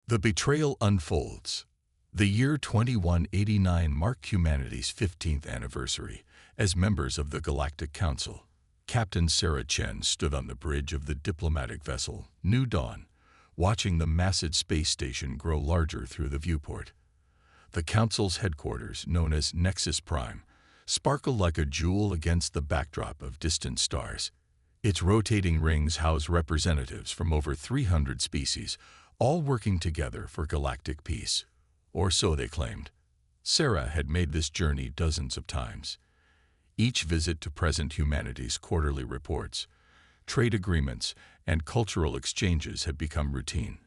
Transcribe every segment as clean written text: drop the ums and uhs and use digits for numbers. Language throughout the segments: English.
The betrayal unfolds. The year 2189 marked humanity's 15th anniversary as members of the Galactic Council. Captain Sarah Chen stood on the bridge of the diplomatic vessel, New Dawn, watching the massive space station grow larger through the viewport. The Council's headquarters, known as Nexus Prime, sparkled like a jewel against the backdrop of distant stars. Its rotating rings house representatives from over 300 species, all working together for galactic peace. Or so they claimed. Sarah had made this journey dozens of times. Each visit to present humanity's quarterly reports, trade agreements, and cultural exchanges had become routine.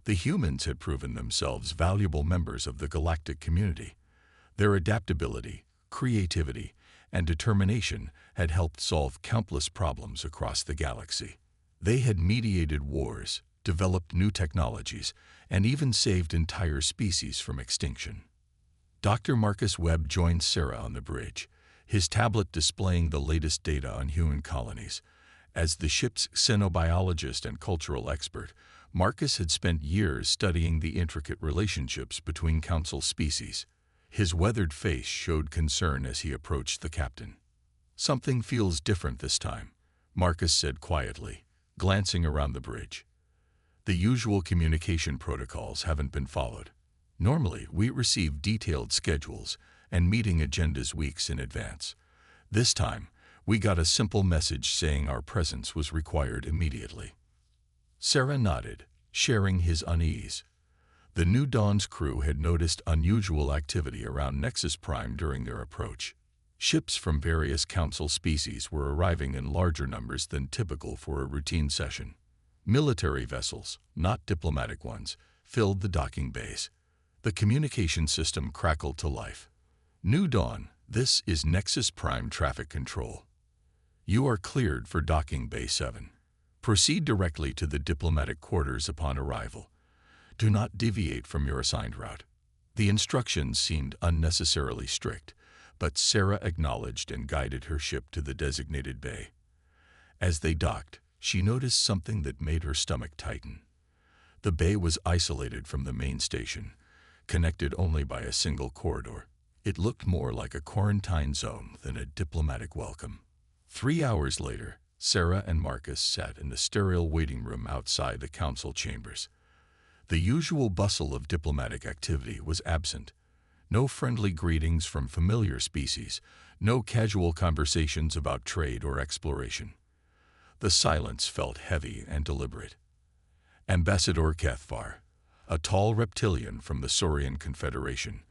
The humans had proven themselves valuable members of the galactic community. Their adaptability, creativity, and determination had helped solve countless problems across the galaxy. They had mediated wars, developed new technologies, and even saved entire species from extinction. Dr. Marcus Webb joined Sarah on the bridge, his tablet displaying the latest data on human colonies. As the ship's xenobiologist and cultural expert, Marcus had spent years studying the intricate relationships between Council species. His weathered face showed concern as he approached the captain. "Something feels different this time," Marcus said quietly, glancing around the bridge. "The usual communication protocols haven't been followed. Normally, we receive detailed schedules and meeting agendas weeks in advance. This time, we got a simple message saying our presence was required immediately." Sarah nodded, sharing his unease. The New Dawn's crew had noticed unusual activity around Nexus Prime during their approach. Ships from various Council species were arriving in larger numbers than typical for a routine session. Military vessels, not diplomatic ones, filled the docking bays. The communication system crackled to life. "New Dawn, this is Nexus Prime Traffic Control. You are cleared for Docking Bay 7. Proceed directly to the diplomatic quarters upon arrival. Do not deviate from your assigned route." The instructions seemed unnecessarily strict, but Sarah acknowledged and guided her ship to the designated bay. As they docked, she noticed something that made her stomach tighten. The bay was isolated from the main station, connected only by a single corridor. It looked more like a quarantine zone than a diplomatic welcome. 3 hours later, Sarah and Marcus sat in the sterile waiting room outside the Council chambers. The usual bustle of diplomatic activity was absent. No friendly greetings from familiar species, no casual conversations about trade or exploration. The silence felt heavy and deliberate. Ambassador Cathvar, a tall reptilian from the Saurian Confederation,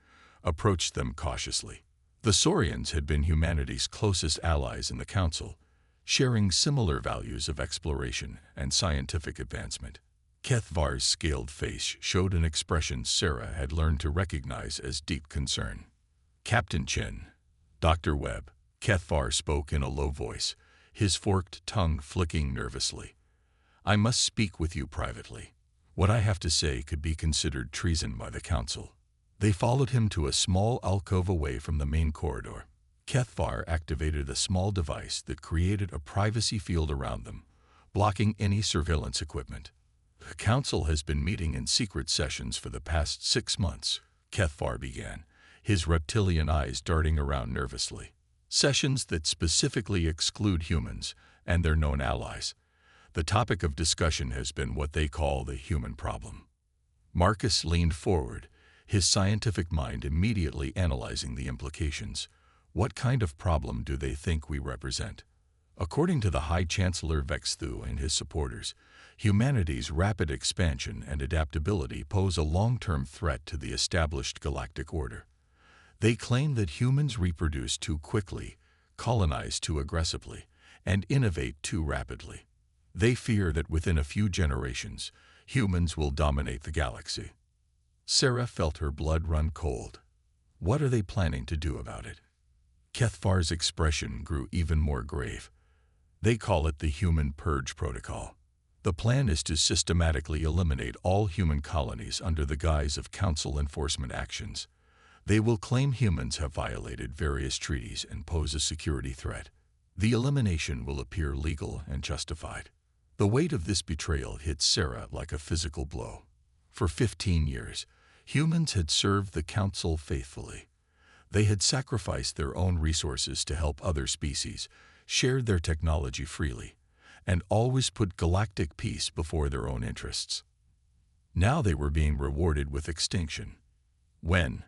approached them cautiously. The Saurians had been humanity's closest allies in the Council, sharing similar values of exploration and scientific advancement. Cathvar's scaled face showed an expression Sarah had learned to recognize as deep concern. "Captain Chen, Dr. Webb," Cathvar spoke in a low voice, his forked tongue flicking nervously. "I must speak with you privately. What I have to say could be considered treason by the Council." They followed him to a small alcove away from the main corridor. Cathvar activated a small device that created a privacy field around them, blocking any surveillance equipment. "The Council has been meeting in secret sessions for the past 6 months, Cathvar began, his reptilian eyes darting around nervously. "Sessions that specifically exclude humans and their known allies. The topic of discussion has been what they call the human problem." Marcus leaned forward, his scientific mind immediately analyzing the implications. "What kind of problem do they think we represent?" According to the High Chancellor Vexthu and his supporters, humanity's rapid expansion and adaptability pose a long-term threat to the established galactic order. They claim that humans reproduce too quickly, colonize too aggressively, and innovate too rapidly. They fear that within a few generations, humans will dominate the galaxy. Sarah felt her blood run cold. What are they planning to do about it? Cathvar's expression grew even more grave. They call it the Human Purge Protocol. The plan is to systematically eliminate all human colonies under the guise of Council enforcement actions. They will claim humans have violated various treaties and pose a security threat. The elimination will appear legal and justified. The weight of this betrayal hit Sarah like a physical blow. For 15 years, humans had served the Council faithfully. They had sacrificed their own resources to help other species, shared their technology freely, and always put galactic peace before their own interests. Now they were being rewarded with extinction. When?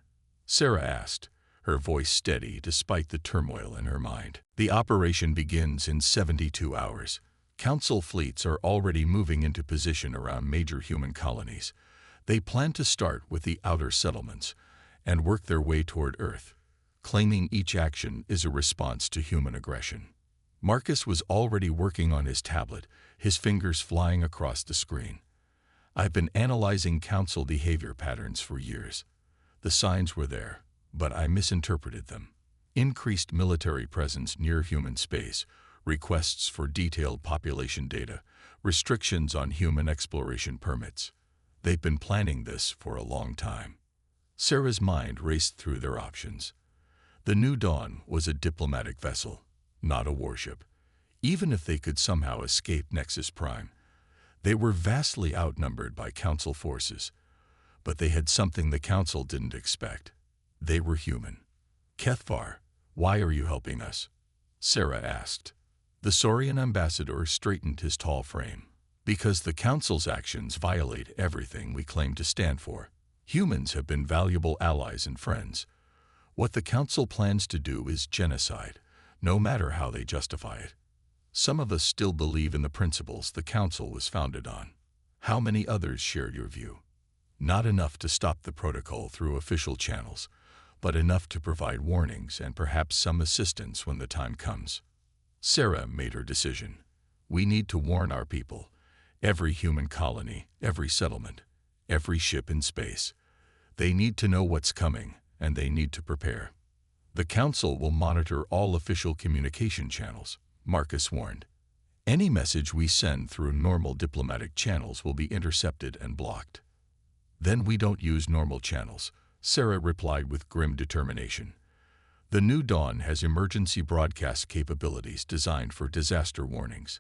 Sarah asked, her voice steady despite the turmoil in her mind. The operation begins in 72 hours. Council fleets are already moving into position around major human colonies. They plan to start with the outer settlements and work their way toward Earth, claiming each action is a response to human aggression. Marcus was already working on his tablet, his fingers flying across the screen. I've been analyzing Council behavior patterns for years. The signs were there, but I misinterpreted them. Increased military presence near human space, requests for detailed population data, restrictions on human exploration permits. They've been planning this for a long time. Sarah's mind raced through their options. The New Dawn was a diplomatic vessel, not a warship. Even if they could somehow escape Nexus Prime, they were vastly outnumbered by Council forces. But they had something the Council didn't expect. They were human. Kethvar, why are you helping us? Sarah asked. The Saurian ambassador straightened his tall frame. Because the Council's actions violate everything we claim to stand for. Humans have been valuable allies and friends. What the Council plans to do is genocide, no matter how they justify it. Some of us still believe in the principles the Council was founded on. How many others share your view? Not enough to stop the protocol through official channels, but enough to provide warnings and perhaps some assistance when the time comes. Sarah made her decision. We need to warn our people. Every human colony, every settlement, every ship in space. They need to know what's coming, and they need to prepare. The Council will monitor all official communication channels, Marcus warned. Any message we send through normal diplomatic channels will be intercepted and blocked. Then we don't use normal channels, Sarah replied with grim determination. The New Dawn has emergency broadcast capabilities designed for disaster warnings.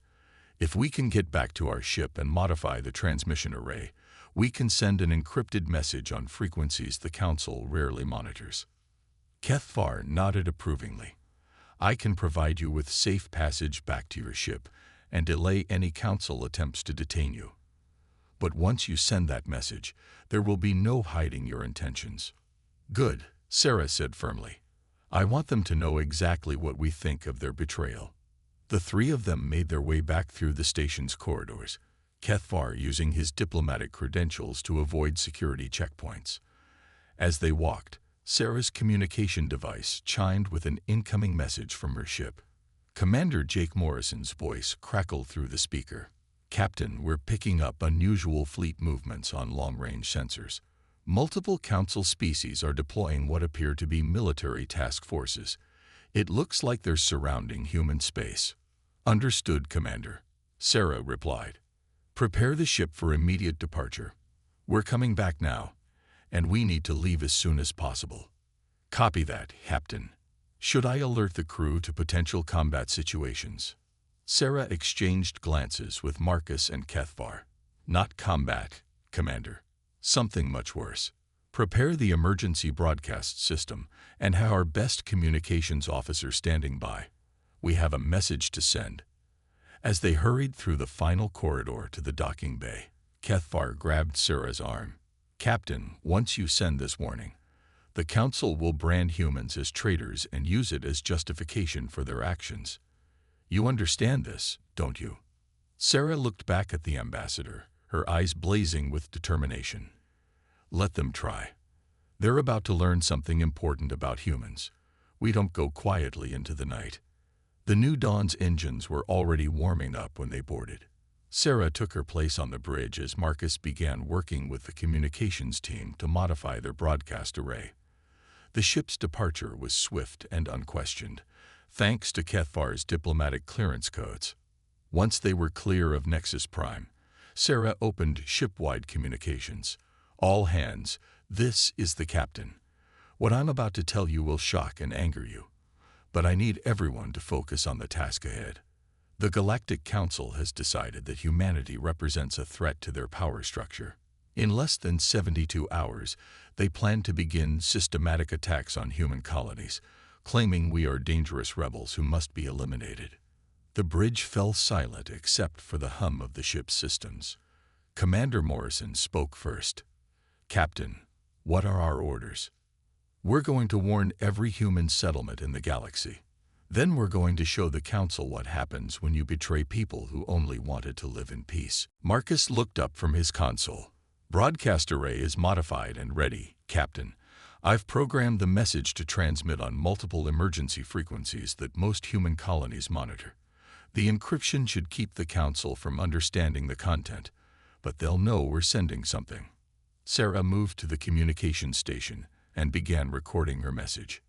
If we can get back to our ship and modify the transmission array, we can send an encrypted message on frequencies the Council rarely monitors. Kethvar nodded approvingly. I can provide you with safe passage back to your ship and delay any Council attempts to detain you. But once you send that message, there will be no hiding your intentions. Good, Sarah said firmly. I want them to know exactly what we think of their betrayal. The three of them made their way back through the station's corridors, Kethvar using his diplomatic credentials to avoid security checkpoints. As they walked, Sarah's communication device chimed with an incoming message from her ship. Commander Jake Morrison's voice crackled through the speaker. Captain, we're picking up unusual fleet movements on long-range sensors. Multiple Council species are deploying what appear to be military task forces. It looks like they're surrounding human space. Understood, Commander, Sarah replied. Prepare the ship for immediate departure. We're coming back now, and we need to leave as soon as possible. Copy that, Captain. Should I alert the crew to potential combat situations? Sarah exchanged glances with Marcus and Kethvar. Not combat, Commander. Something much worse. Prepare the emergency broadcast system and have our best communications officer standing by. We have a message to send. As they hurried through the final corridor to the docking bay, Kethvar grabbed Sarah's arm. Captain, once you send this warning, the Council will brand humans as traitors and use it as justification for their actions. You understand this, don't you? Sarah looked back at the ambassador, her eyes blazing with determination. Let them try. They're about to learn something important about humans. We don't go quietly into the night. The New Dawn's engines were already warming up when they boarded. Sarah took her place on the bridge as Marcus began working with the communications team to modify their broadcast array. The ship's departure was swift and unquestioned, thanks to Kethvar's diplomatic clearance codes. Once they were clear of Nexus Prime, Sarah opened ship-wide communications. All hands, this is the captain. What I'm about to tell you will shock and anger you, but I need everyone to focus on the task ahead. The Galactic Council has decided that humanity represents a threat to their power structure. In less than 72 hours, they plan to begin systematic attacks on human colonies, claiming we are dangerous rebels who must be eliminated. The bridge fell silent except for the hum of the ship's systems. Commander Morrison spoke first. "Captain, what are our orders?" "We're going to warn every human settlement in the galaxy. Then we're going to show the Council what happens when you betray people who only wanted to live in peace." Marcus looked up from his console. "Broadcast array is modified and ready, Captain. I've programmed the message to transmit on multiple emergency frequencies that most human colonies monitor. The encryption should keep the Council from understanding the content, but they'll know we're sending something." Sarah moved to the communication station and began recording her message.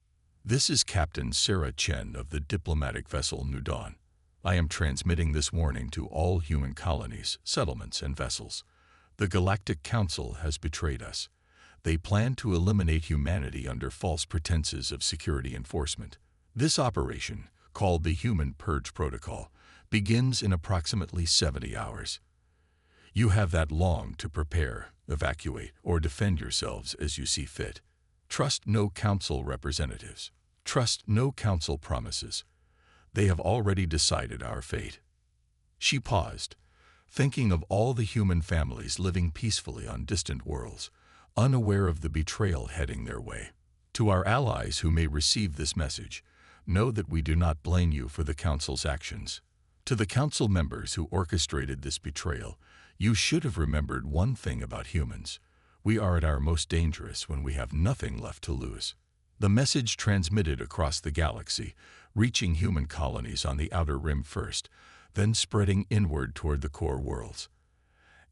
"This is Captain Sarah Chen of the diplomatic vessel New Dawn. I am transmitting this warning to all human colonies, settlements, and vessels. The Galactic Council has betrayed us. They plan to eliminate humanity under false pretenses of security enforcement. This operation, called the Human Purge Protocol, begins in approximately 70 hours. You have that long to prepare, evacuate, or defend yourselves as you see fit. Trust no Council representatives. Trust no Council promises. They have already decided our fate." She paused, thinking of all the human families living peacefully on distant worlds, unaware of the betrayal heading their way. "To our allies who may receive this message, know that we do not blame you for the Council's actions. To the Council members who orchestrated this betrayal, you should have remembered one thing about humans. We are at our most dangerous when we have nothing left to lose." The message transmitted across the galaxy, reaching human colonies on the outer rim first, then spreading inward toward the core worlds.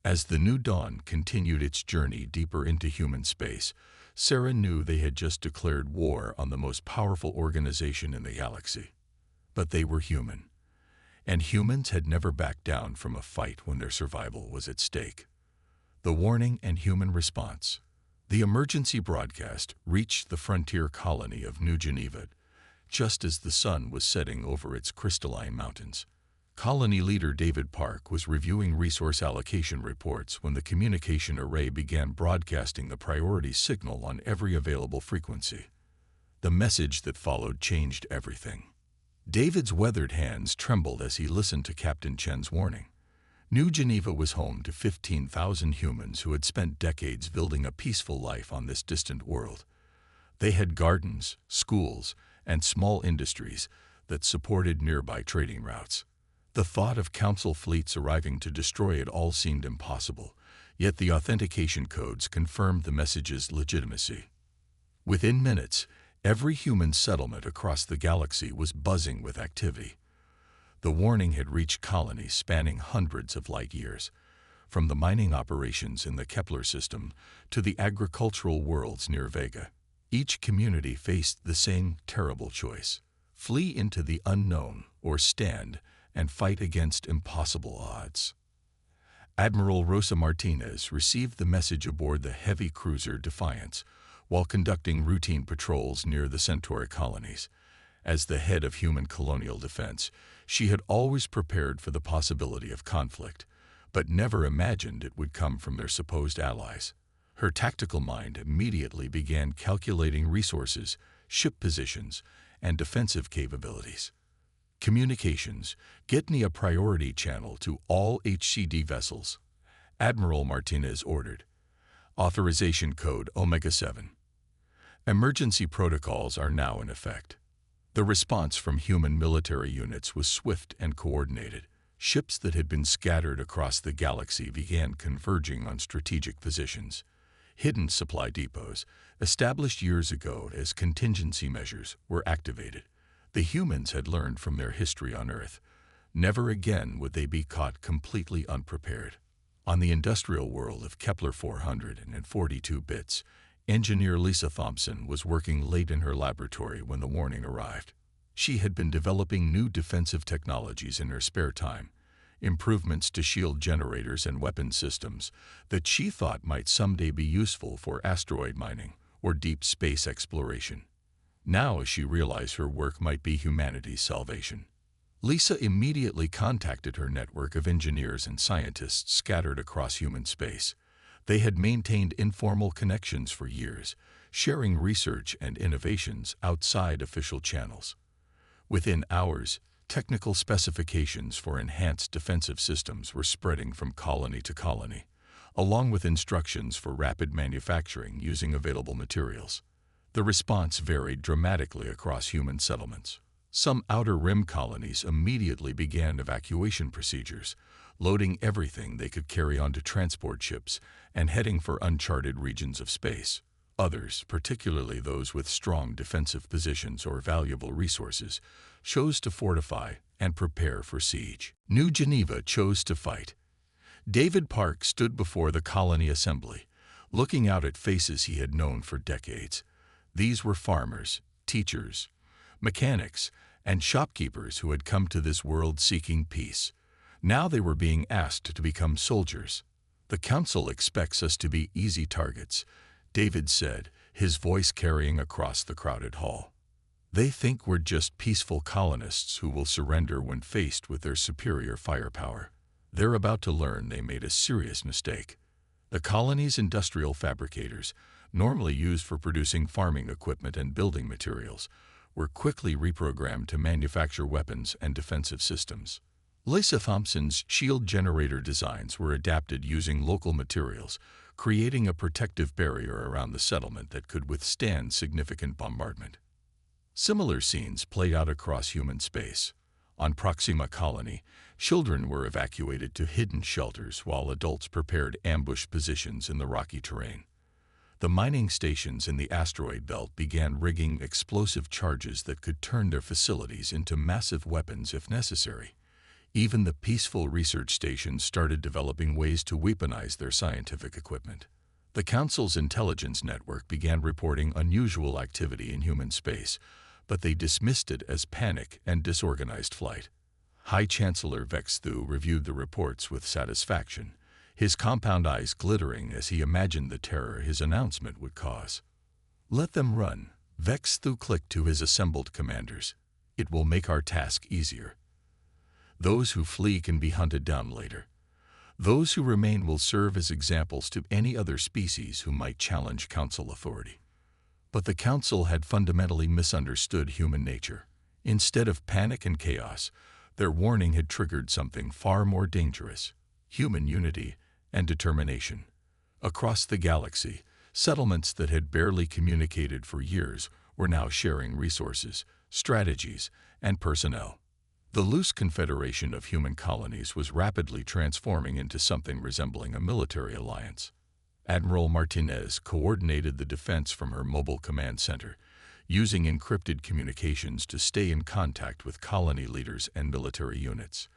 As the New Dawn continued its journey deeper into human space, Sarah knew they had just declared war on the most powerful organization in the galaxy. But they were human, and humans had never backed down from a fight when their survival was at stake. The warning and human response. The emergency broadcast reached the frontier colony of New Geneva just as the sun was setting over its crystalline mountains. Colony leader David Park was reviewing resource allocation reports when the communication array began broadcasting the priority signal on every available frequency. The message that followed changed everything. David's weathered hands trembled as he listened to Captain Chen's warning. New Geneva was home to 15,000 humans who had spent decades building a peaceful life on this distant world. They had gardens, schools, and small industries that supported nearby trading routes. The thought of Council fleets arriving to destroy it all seemed impossible, yet the authentication codes confirmed the message's legitimacy. Within minutes, every human settlement across the galaxy was buzzing with activity. The warning had reached colonies spanning hundreds of light years, from the mining operations in the Kepler system to the agricultural worlds near Vega. Each community faced the same terrible choice: flee into the unknown or stand and fight against impossible odds. Admiral Rosa Martinez received the message aboard the heavy cruiser Defiance while conducting routine patrols near the Centauri colonies. As the head of human colonial defense, she had always prepared for the possibility of conflict, but never imagined it would come from their supposed allies. Her tactical mind immediately began calculating resources, ship positions, and defensive capabilities. Communications, get me a priority channel to all HCD vessels, Admiral Martinez ordered. Authorization code Omega-7. Emergency protocols are now in effect. The response from human military units was swift and coordinated. Ships that had been scattered across the galaxy began converging on strategic positions. Hidden supply depots, established years ago as contingency measures, were activated. The humans had learned from their history on Earth. Never again would they be caught completely unprepared. On the industrial world of Kepler 442 bits, engineer Lisa Thompson was working late in her laboratory when the warning arrived. She had been developing new defensive technologies in her spare time, improvements to shield generators and weapon systems that she thought might someday be useful for asteroid mining or deep space exploration. Now she realized her work might be humanity's salvation. Lisa immediately contacted her network of engineers and scientists scattered across human space. They had maintained informal connections for years, sharing research and innovations outside official channels. Within hours, technical specifications for enhanced defensive systems were spreading from colony to colony, along with instructions for rapid manufacturing using available materials. The response varied dramatically across human settlements. Some outer rim colonies immediately began evacuation procedures, loading everything they could carry onto transport ships and heading for uncharted regions of space. Others, particularly those with strong defensive positions or valuable resources, chose to fortify and prepare for siege. New Geneva chose to fight. David Park stood before the colony assembly, looking out at faces he had known for decades. These were farmers, teachers, mechanics, and shopkeepers who had come to this world seeking peace. Now they were being asked to become soldiers. "The Council expects us to be easy targets," David said, his voice carrying across the crowded hall. "They think we're just peaceful colonists who will surrender when faced with their superior firepower. They're about to learn they made a serious mistake." The colony's industrial fabricators, normally used for producing farming equipment and building materials, were quickly reprogrammed to manufacture weapons and defensive systems. Lisa Thompson's shield generator designs were adapted using local materials, creating a protective barrier around the settlement that could withstand significant bombardment. Similar scenes played out across human space. On Proxima Colony, children were evacuated to hidden shelters while adults prepared ambush positions in the rocky terrain. The mining stations in the asteroid belt began rigging explosive charges that could turn their facilities into massive weapons if necessary. Even the peaceful research stations started developing ways to weaponize their scientific equipment. The Council's intelligence network began reporting unusual activity in human space, but they dismissed it as panic and disorganized flight. High Chancellor Vex Thu reviewed the reports with satisfaction, his compound eyes glittering as he imagined the terror his announcement would cause. "Let them run," Vex Thu clicked to his assembled commanders. "It will make our task easier. Those who flee can be hunted down later. Those who remain will serve as examples to any other species who might challenge Council authority." But the Council had fundamentally misunderstood human nature. Instead of panic and chaos, their warning had triggered something far more dangerous: human unity and determination. Across the galaxy, settlements that had barely communicated for years were now sharing resources, strategies, and personnel. The loose confederation of human colonies was rapidly transforming into something resembling a military alliance. Admiral Martinez coordinated the defense from her mobile command center, using encrypted communications to stay in contact with colony leaders and military units.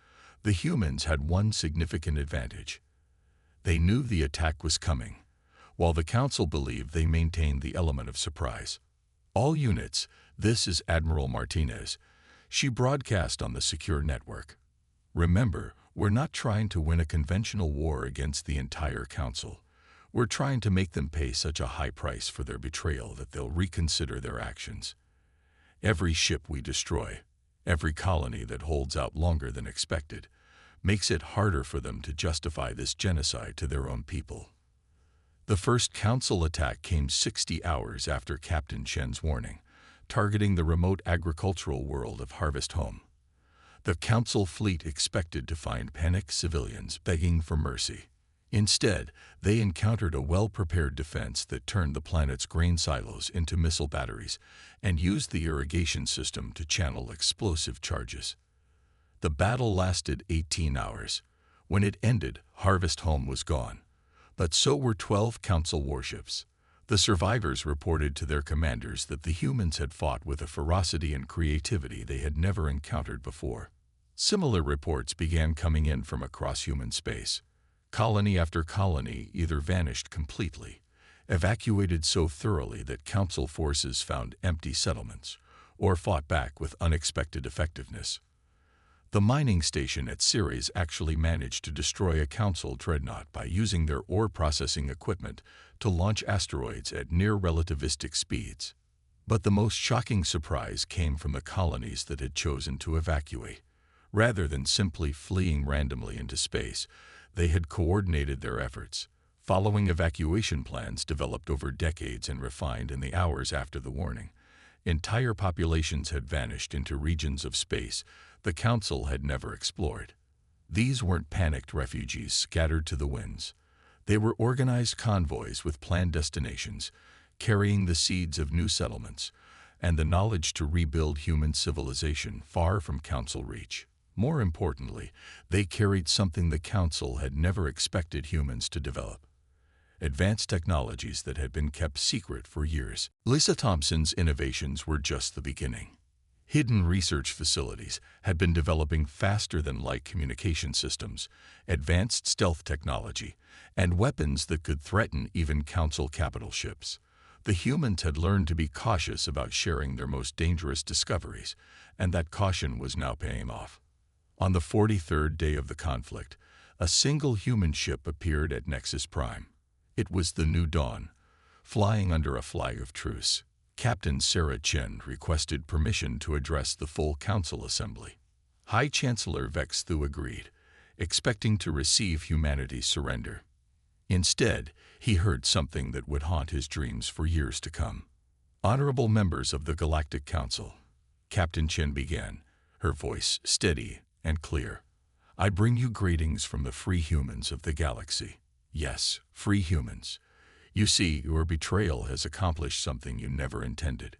The humans had one significant advantage. They knew the attack was coming, while the Council believed they maintained the element of surprise. "All units, this is Admiral Martinez," she broadcast on the secure network. "Remember, we're not trying to win a conventional war against the entire Council. We're trying to make them pay such a high price for their betrayal that they'll reconsider their actions. Every ship we destroy, every colony that holds out longer than expected, makes it harder for them to justify this genocide to their own people." The first Council attack came 60 hours after Captain Shen's warning, targeting the remote agricultural world of Harvest Home. The Council fleet expected to find panicked civilians begging for mercy. Instead, they encountered a well-prepared defense that turned the planet's grain silos into missile batteries and used the irrigation system to channel explosive charges. The battle lasted 18 hours. When it ended, Harvest Home was gone. But so were 12 Council warships. The survivors reported to their commanders that the humans had fought with a ferocity and creativity they had never encountered before. Similar reports began coming in from across human space. Colony after colony either vanished completely, evacuated so thoroughly that Council forces found empty settlements, or fought back with unexpected effectiveness. The mining station at Ceres actually managed to destroy a Council dreadnought by using their ore processing equipment to launch asteroids at near-relativistic speeds. But the most shocking surprise came from the colonies that had chosen to evacuate. Rather than simply fleeing randomly into space, they had coordinated their efforts, Following evacuation plans developed over decades and refined in the hours after the warning, entire populations had vanished into regions of space the Council had never explored. These weren't panicked refugees scattered to the winds. They were organized convoys with planned destinations, carrying the seeds of new settlements and the knowledge to rebuild human civilization far from Council reach. More importantly, they carried something the Council had never expected humans to develop: advanced technologies that had been kept secret for years. Lisa Thompson's innovations were just the beginning. Hidden research facilities had been developing faster than light communication systems, advanced stealth technology, and weapons that could threaten even Council capital ships. The humans had learned to be cautious about sharing their most dangerous discoveries, and that caution was now paying off. On the 43rd day of the conflict, a single human ship appeared at Nexus Prime. It was the New Dawn, flying under a flag of truce. Captain Sarah Chen requested permission to address the full Council assembly. High Chancellor Vex Thu agreed, expecting to receive humanity's surrender. Instead, he heard something that would haunt his dreams for years to come. "Honorable members of the Galactic Council," Captain Chen began, her voice steady and clear, "I bring you greetings from the free humans of the galaxy. Yes, free humans. You see, your betrayal has accomplished something you never intended.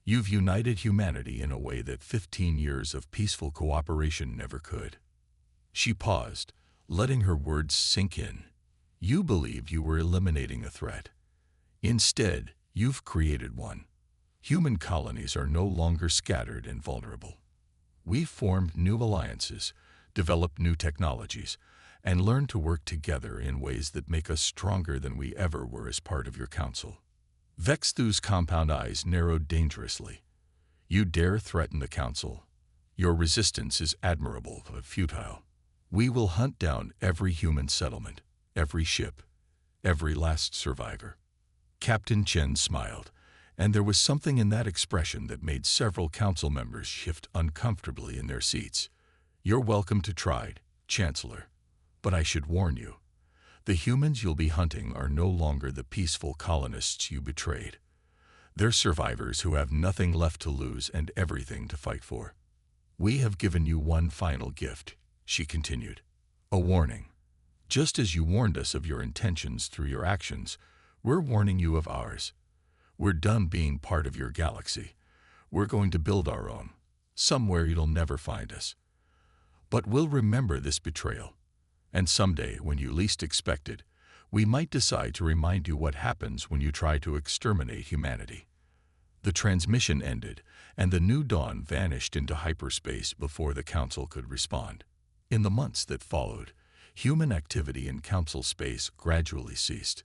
You've united humanity in a way that 15 years of peaceful cooperation never could." She paused, letting her words sink in. "You believed you were eliminating a threat. Instead, you've created one. Human colonies are no longer scattered and vulnerable. We've formed new alliances, developed new technologies, and learned to work together in ways that make us stronger than we ever were as part of your Council." Vex Thu's compound eyes narrowed dangerously. "You dare threaten the Council? Your resistance is admirable but futile. We will hunt down every human settlement, every ship, every last survivor." Captain Chen smiled, and there was something in that expression that made several Council members shift uncomfortably in their seats. "You're welcome to try, Chancellor. But I should warn you, the humans you'll be hunting are no longer the peaceful colonists you betrayed. They're survivors who have nothing left to lose and everything to fight for. We have given you one final gift," she continued, "a warning. Just as you warned us of your intentions through your actions, we're warning you of ours. We're done being part of your galaxy. We're going to build our own, somewhere you'll never find us. But we'll remember this betrayal. And someday, when you least expect it, we might decide to remind you what happens when you try to exterminate humanity." The transmission ended, and the New Dawn vanished into hyperspace before the Council could respond. In the months that followed, human activity in Council space gradually ceased.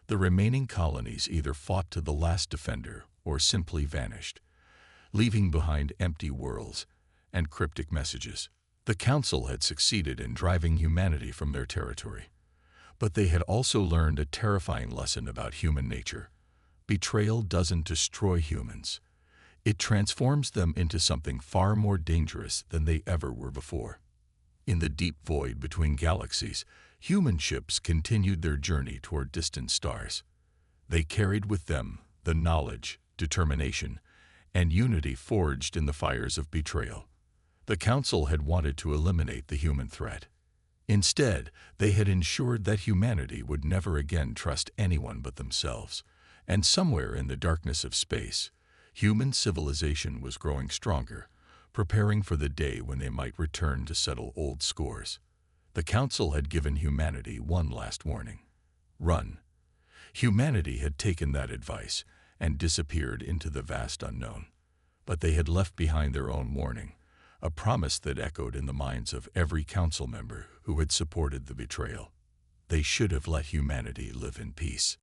The remaining colonies either fought to the last defender or simply vanished, leaving behind empty worlds and cryptic messages. The Council had succeeded in driving humanity from their territory, but they had also learned a terrifying lesson about human nature. Betrayal doesn't destroy humans. It transforms them into something far more dangerous than they ever were before. In the deep void between galaxies, human ships continued their journey toward distant stars. They carried with them the knowledge, determination, and unity forged in the fires of betrayal. The Council had wanted to eliminate the human threat. Instead, they had ensured that humanity would never again trust anyone but themselves. And somewhere in the darkness of space, human civilization was growing stronger, preparing for the day when they might return to settle old scores. The Council had given humanity one last warning: run. Humanity had taken that advice and disappeared into the vast unknown. But they had left behind their own warning, a promise that echoed in the minds of every Council member who had supported the betrayal. They should have let humanity live in peace.